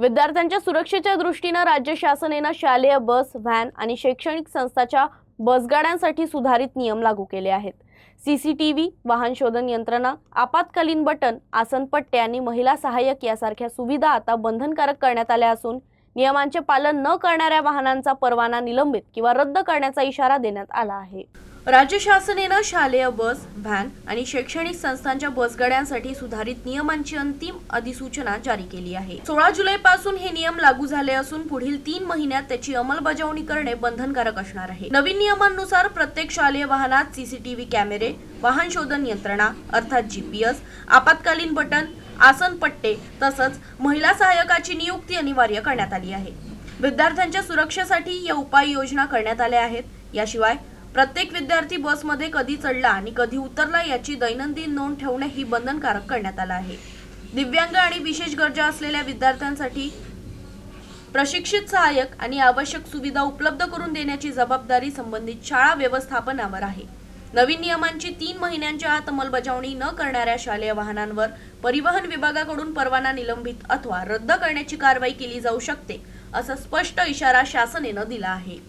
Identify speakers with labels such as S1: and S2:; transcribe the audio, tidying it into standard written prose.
S1: विद्यार्थ्यांच्या सुरक्षेच्या दृष्टीने राज्य शासनाने शालेय बस, व्हॅन आणि शैक्षणिक संस्थांच्या बसगाड्यांसाठी सुधारित नियम लागू केले आहेत। सीसीटीव्ही, वाहन शोधन यंत्रणा, आपत्कालीन बटन, आसन पट्टे आणि महिला सहाय्यक यासारख्या सुविधा आता बंधनकारक करण्यात आल्या असून नियमांचे पालन न करणाऱ्या वाहनांचा परवाना निलंबित किंवा रद्द करण्याचा इशारा देण्यात आला आहे। राज्य शासनाने शालेय बस, व्हॅन आणि शैक्षणिक संस्थांच्या बसगाड्यांसाठी सुधारित नियमांची अंतिम अधिसूचना जारी केली आहे। 16 जुलैपासून हे नियम लागू झाले असून पुढील 3 महिन्यात त्याची अंमलबजावणी करणे बंधनकारक असणार आहे। नवीन नियमांनुसार प्रत्येक शालेय वाहनात सीसीटीव्ही कॅमेरे, वाहन शोधन यंत्रणा अर्थात जीपीएस, आपत्कालीन बटन, आसन पट्टे तसंच महिला सहाय्यकाची नियुक्ती अनिवार्य करण्यात आली आहे। विद्यार्थ्यांच्या सुरक्षेसाठी या उपाययोजना करण्यात आल्या आहेत। याशिवाय प्रत्येक विद्यार्थी बसमध्ये कधी चढला आणि कधी उतरला याची दैनंदिन नोंद ठेवणे ही बंधनकारक करण्यात आलं आहे। दिव्यांग आणि विशेष गरजा असलेल्या विद्यार्थ्यांसाठी प्रशिक्षित सहाय्यक आणि आवश्यक सुविधा उपलब्ध करून देण्याची जबाबदारी संबंधित शाळा व्यवस्थापनावर आहे। नवीन नियमांची 3 महिन्यांच्या आत अंमलबजावणी न करणाऱ्या शालेय वाहनांवर परिवहन विभागाकडून परवाना निलंबित अथवा रद्द करण्याची कारवाई केली जाऊ शकते, असा स्पष्ट इशारा शासनाने दिला आहे।